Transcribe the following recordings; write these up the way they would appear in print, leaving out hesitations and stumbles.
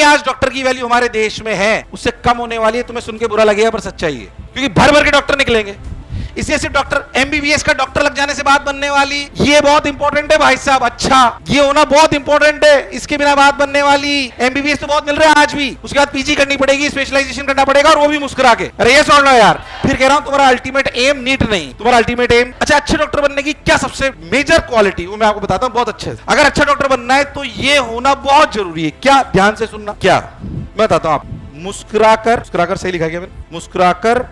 आज डॉक्टर की वैल्यू हमारे देश में है उससे कम होने वाली है। तुम्हें सुन के बुरा लगेगा पर सच्चाई है, क्योंकि भर भर के डॉक्टर निकलेंगे। इसलिए सिर्फ डॉक्टर एमबीबीएस का डॉक्टर लग जाने से बात बनने वाली, ये बहुत इंपॉर्टेंट है भाई साहब। अच्छा, ये होना बहुत इंपॉर्टेंट है, इसके बिना बात बनने वाली। एमबीबीएस तो बहुत मिल रहा है आज भी, उसके बाद पीजी करनी पड़ेगी, स्पेशलाइजेशन करना पड़ेगा, और वो भी मुस्कुरा के। अरे ये सुन लो यार, फिर कह रहा हूं तुम्हारा अल्टीमेट एम नीट नहीं, तुम्हारा अल्टीमेट एम। अच्छा, अच्छे डॉक्टर बनने की क्या सबसे मेजर क्वालिटी, वो मैं आपको बताता हूं बहुत अच्छे से। अगर अच्छा डॉक्टर बनना है तो ये होना बहुत जरूरी है। क्या? ध्यान से सुनना। क्या? मैं बताता हूं आप। मुस्कुराकर सही लिखा गया मैंने, मुस्कुराकर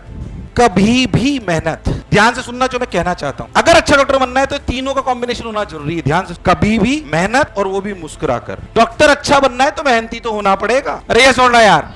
कभी भी मेहनत। ध्यान से सुनना जो मैं कहना चाहता हूं। अगर अच्छा डॉक्टर बनना है तो तीनों का कॉम्बिनेशन होना जरूरी है। ध्यान से, कभी भी मेहनत और वो भी मुस्कुराकर। डॉक्टर अच्छा बनना है तो मेहनती तो होना पड़ेगा। अरे ये सुनना यार,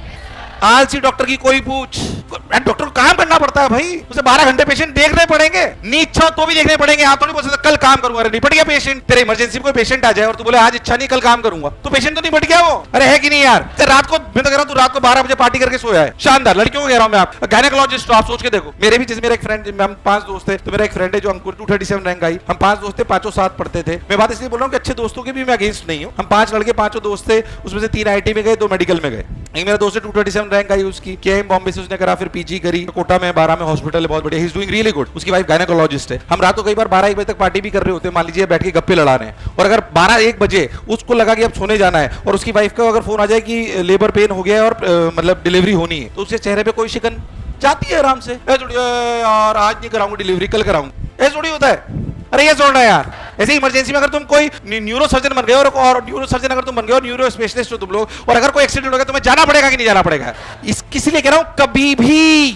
आलसी डॉक्टर की कोई पूछ, डॉक्टर को काम करना पड़ता है भाई, उसे 12 घंटे पेशेंट देखने पड़ेंगे, नहीं इच्छा तो भी देखने पड़ेंगे। आप तो नहीं बोल सकते कल काम करूंगा। अरे निपट गया पेशेंट, तेरे इमरजेंसी में कोई पेशेंट आ जाए और तू बोले आज इच्छा नहीं कल काम करूंगा, तो पेशेंट तो निपट गया वो। अरे है कि नहीं यार? रात को मैं तो कह रहा हूं तू रात को 12 बजे पार्टी करके सोया है, शानदार। लड़कियों को कह रहा हूं मैं, आप गायनेकोलॉजिस्ट आप सोच के देखो। मेरे भी जैसे मेरा एक फ्रेंड, हम 5 दोस्त थे, तो मेरा एक फ्रेंड है जो अंकुर 237 रैंक आई। हम 5 दोस्त थे, पांचों साथ पढ़ते थे। मैं बात इसलिए बोल रहा हूं कि अच्छे दोस्तों के भी मैं अगेंस्ट नहीं हूं। हम 5 लड़के, पांचों दोस्त थे, उसमें से 3 आईटी में गए, 2 मेडिकल में गए। एक मेरा दोस्त है 237 रैंक आई उसकी, केएम बॉम्बे से उसने करा, फिर पीजी करी कोटा में, 12 में हॉस्पिटल है, बहुत बढ़िया, he is doing really good. उसकी वाइफ गायनेकोलॉजिस्ट है। हम रात को कई बार 12-1 बजे तक पार्टी भी कर रहे होते हैं, मान लीजिए बैठ के गप्पे लड़ा रहे हैं, और अगर 12-1 बजे उसको लगा कि अब सोने जाना है, और उसकी वाइफ का अगर फोन आ जाए कि लेबर पेन हो गया है और मतलब डिलीवरी होनी है, तो उसके चेहरे पे कोई शिकन जाती है आराम से, यार आज नहीं कराऊंगा डिलीवरी, कल कराऊंगा। ऐसा थोड़ी होता है। अरे ये छोड़ना यार, ऐसे इमरजेंसी में अगर तुम कोई न्यूरो सर्जन बन गए और न्यूरो सर्जन अगर तुम बन गए और न्यूरो स्पेशलिस्ट हो तुम लोग, और अगर कोई एक्सीडेंट हो गया, तुम्हें जाना पड़ेगा कि नहीं जाना पड़ेगा? इसलिए कह रहा हूं कभी भी,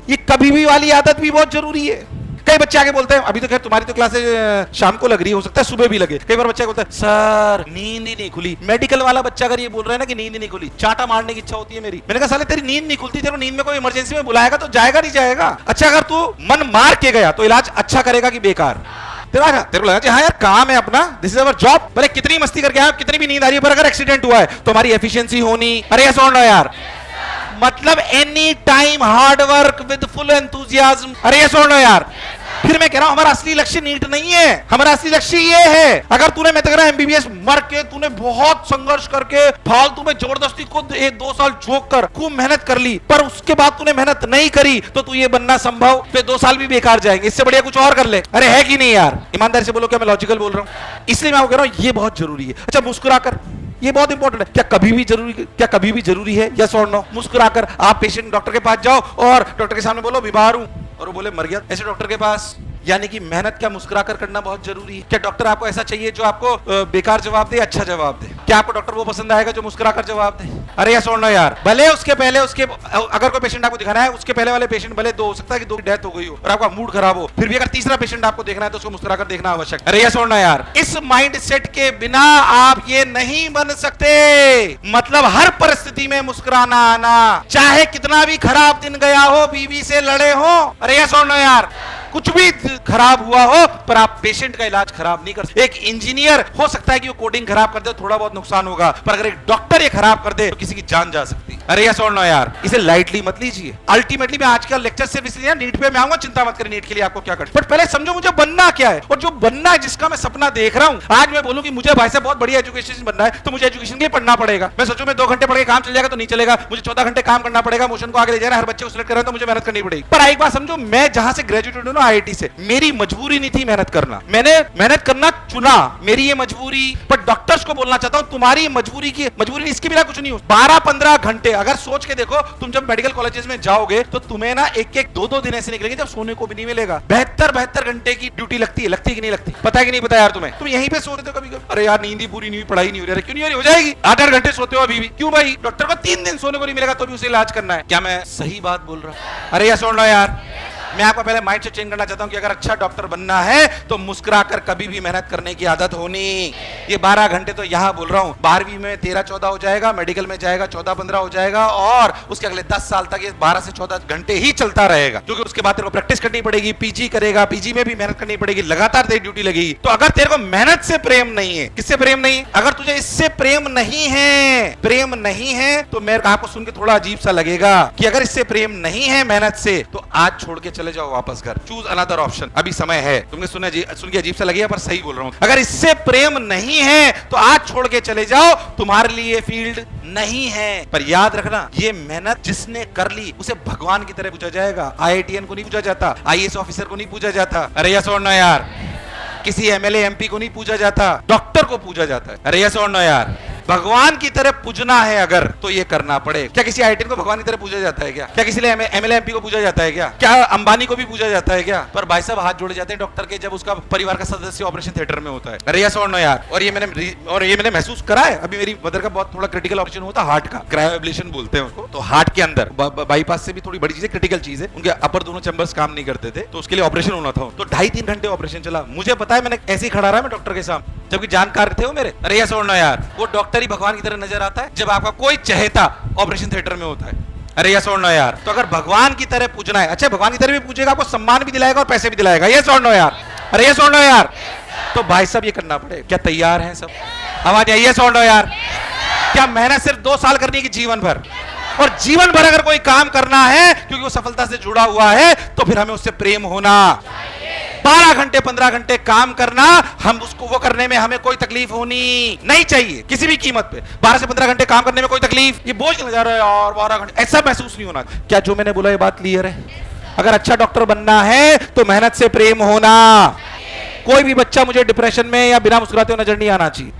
ये कभी भी वाली आदत भी बहुत जरूरी है। कई बच्चे आगे बोलते हैं, अभी तो खैर तुम्हारी तो क्लास शाम को लग रही है, हो सकता है सुबह भी लगे। कई बार बच्चे बोलते हैं सर नींद ही नहीं खुली। मेडिकल वाला बच्चा अगर ये बोल रहा है ना कि नींद ही नहीं खुली, चाटा मारने की इच्छा होती है मेरी। मैंने कहा साले तेरी नींद नहीं खुलती, तेरे नींद में कोई इमरजेंसी में बुलाएगा तो जाएगा नहीं जाएगा? अच्छा, अगर तू मन मार के गया तो इलाज अच्छा करेगा कि बेकार? तेरे को लगा हाँ यार काम है अपना, दिस इज अवर जॉब, भले कितनी मस्ती करके आए, कितनी भी नींद आ रही है, पर अगर एक्सीडेंट हुआ है तो हमारी एफिशिएंसी होनी। अरे ये सुन लो यार, मतलब any time hard work with full enthusiasm. अरे ये सुन लो यार, फिर मैं कह रहा हूं हमारा असली लक्ष्य नीट नहीं है, हमारा असली लक्ष्य ये है। अगर तूने, मैं तो कह रहा हूं एमबीबीएस मर के तूने बहुत संघर्ष करके फालतू में जबरदस्ती खुद 1-2 साल झोंक कर खूब मेहनत कर ली, पर उसके बाद तूने मेहनत नहीं करी, तो तू ये बनना संभव, फिर 2 साल भी बेकार जाएंगे। इससे बढ़िया कुछ और कर ले। अरे है कि नहीं यार? ईमानदारी से बोलो, क्या मैं लॉजिकल बोल रहा हूं? इसलिए मैं आपको कह रहा हूं ये बहुत जरूरी है। अच्छा, मुस्कुराकर, ये बहुत इंपॉर्टेंट है। क्या कभी भी जरूरी है? यस और नो? मुस्कुराकर आप पेशेंट डॉक्टर के पास जाओ और डॉक्टर के सामने बोलो बीमार हूं, और वो बोले मर गया, ऐसे डॉक्टर के पास। यानी कि मेहनत क्या मुस्कुराकर करना बहुत जरूरी है। क्या डॉक्टर आपको ऐसा चाहिए जो आपको बेकार जवाब दे, अच्छा जवाब दे? क्या आपको डॉक्टर वो पसंद आएगा जो मुस्कुराकर जवाब दे? अरे यार सुन लो यार, भले उसके पहले अगर कोई पेशेंट आपको दिखाना है, उसके पहले वाले पेशेंट भले 2 हो सकता है कि 2 की डेथ हो गई हो और आपका मूड खराब हो, फिर भी अगर तीसरा पेशेंट आपको देखना है तो उसको मुस्कुराकर देखना आवश्यक। अरे यार सुन लो यार, इस माइंड सेट के बिना आप ये नहीं बन सकते। मतलब हर परिस्थिति में मुस्कुराना आना, चाहे कितना भी खराब दिन गया हो, बीवी से लड़े हो, अरे यार सुन लो यार, कुछ भी खराब हुआ हो, पर आप पेशेंट का इलाज खराब नहीं कर सकते। एक इंजीनियर हो सकता है कि वो कोडिंग खराब कर दे, थोड़ा बहुत नुकसान होगा, पर अगर एक डॉक्टर ये खराब कर दे तो किसी की जान जा सकती है। अरे ये सुन लो यार, इसे लाइटली मत लीजिए। अल्टीमेटली मैं आज का लेक्चर सिर्फ इसलिए नीट पे मैं आऊंगा, चिंता मत करें नीट के लिए आपको क्या करना, बट पहले समझो मुझे बनना क्या है, और जो बनना है, जिसका मैं सपना देख रहा हूं। आज मैं बोलूं कि मुझे भाई साहब बहुत बढ़िया एजुकेशन बनना है, तो मुझे एजुकेशन के लिए पढ़ना पड़ेगा। मैं सोचूं मैं 2 घंटे पढ़ के काम चल जाएगा तो नहीं चलेगा, मुझे 14 घंटे काम करना पड़ेगा, मोशन को आगे ले जाना, हर बच्चे को सिलेक्ट करना, तो मुझे मेहनत करनी पड़ेगी। पर एक बात समझो, मैं जहां से ग्रेजुएट हूं ना आईआईटी से, मेरी मजबूरी नहीं थी मेहनत करना, मैंने मेहनत करना चुना, मेरी ये मजबूरी। पर डॉक्टर्स को बोलना चाहता हूं, तुम्हारी मजबूरी की मजबूरी नहीं, इसके बिना कुछ नहीं हो। 12-15 घंटे अगर सोच के देखो, तुम जब मेडिकल कॉलेजेस में जाओगे तो तुम्हें ना 1-2 दिन ऐसे निकलेंगे जब सोने को भी नहीं मिलेगा। 72 घंटे की ड्यूटी लगती है कि नहीं लगती? पता है कि नहीं पता यार तुम्हें? तुम यहीं पे सोते हो कभी, अरे यार नींद ही पूरी नहीं हुई, पढ़ाई नहीं हो रही, क्यों नहीं हो जाएगी? 8-8 घंटे सोते हो अभी भी, क्यों भाई? डॉक्टर को 3 दिन सोने को नहीं मिलेगा तो भी उसे इलाज करना है। क्या मैं सही बात बोल रहा हूं? अरे यार सुन लो यार, मैं आपको पहले माइंड से चेंज करना चाहता हूं कि अगर अच्छा डॉक्टर बनना है तो मुस्कुराकर कभी भी मेहनत करने की आदत होनी। ये 12 घंटे तो यहां बोल रहा हूं, 12वीं में 13-14 हो जाएगा, मेडिकल में जाएगा 14-15 हो जाएगा, और उसके अगले 10 साल तक ये 12 से 14 घंटे ही चलता रहेगा, क्योंकि उसके बाद तेरे को प्रैक्टिस करनी पड़ेगी, पीजी करेगा, पीजी में भी मेहनत करनी पड़ेगी, लगातार तेरी ड्यूटी लगेगी। तो अगर तेरे को मेहनत से प्रेम नहीं है, किससे प्रेम नहीं? अगर तुझे इससे प्रेम नहीं है तो मेरे आपको सुन के थोड़ा अजीब सा लगेगा कि अगर इससे प्रेम नहीं है मेहनत से, तो आज छोड़ के चले जाओ वापस घर, चूज अनदर ऑप्शन, अभी समय है। तुमने सुन के अजीब सा लगेगा पर सही बोल रहा हूं। अगर इससे प्रेम नहीं है तो आज छोड़ के चले जाओ, तुम्हारे लिए फील्ड नहीं है। पर याद रखना, ये मेहनत जिसने कर ली उसे भगवान की तरह पूछा जाएगा। IITN को नहीं पूछा जाता, IAS ऑफिसर को नहीं पूछा जाता, अरे यस और नो यार, किसी MLA MP को नहीं पूछा जाता, डॉक्टर को पूछा जाता है। अरे यस और नो यार, भगवान की तरह पूजना है अगर तो ये करना पड़े। क्या किसी IITN को भगवान की तरह पूजा जाता है क्या? क्या किसी MLA MP को पूजा जाता है क्या? क्या अंबानी को भी पूजा जाता है क्या? पर भाई साहब हाथ जोड़े जाते हैं डॉक्टर के जब उसका परिवार का सदस्य ऑपरेशन थिएटर में होता है। अरे यस और नो यार, और ये मैंने महसूस करा है। अभी मेरी मदर का बहुत थोड़ा क्रिटिकल ऑपरेशन होता, हार्ट का, क्रायोएब्लेशन बोलते हैं उसको। तो हार्ट के अंदर बाईपास से भी थोड़ी बड़ी चीज है, क्रिटिकल चीज है, उनके अपर दोनों चैम्बर्स काम नहीं करते थे, तो उसके लिए ऑपरेशन होना था। तो 2.5-3 घंटे ऑपरेशन चला। मुझे पता है, मैंने ऐसे ही खड़ा रहा मैं डॉक्टर के सामने, जबकि जानकार थे वो मेरे। अरे यस और नो यार, वो डॉक्टर ही भगवान की तरह नजर आता है जब आपका कोई चहेता ऑपरेशन थिएटर में होता है। अरे यस और नो यार, तो अगर भगवान की तरह पूजना है, अच्छा भगवान की तरह भी पूछेगा, आपको सम्मान भी दिलाएगा और पैसे भी दिलाएगा। यस और नो यार, अरे यस और नो यार, तो भाई साहब ये करना पड़ेगा। क्या तैयार हैं सब? आवाज आई यस और नो यार? क्या मेहनत सिर्फ 2 साल करनी है कि जीवन भर? और जीवन भर अगर कोई काम करना है क्योंकि वो सफलता से जुड़ा हुआ है तो फिर हमें उससे प्रेम होना। 12 घंटे 15 घंटे काम करना, हम उसको वो करने में हमें कोई तकलीफ होनी नहीं चाहिए किसी भी कीमत पे। 12 से 15 घंटे काम करने में कोई तकलीफ, ये बोझ नहीं जा रहा है और 12 घंटे, ऐसा महसूस नहीं होना। क्या जो मैंने बोला ये बात क्लियर है? अगर अच्छा डॉक्टर बनना है तो मेहनत से प्रेम होना। कोई भी बच्चा मुझे डिप्रेशन में या बिना मुस्कुराते हुए नजर नहीं आना चाहिए।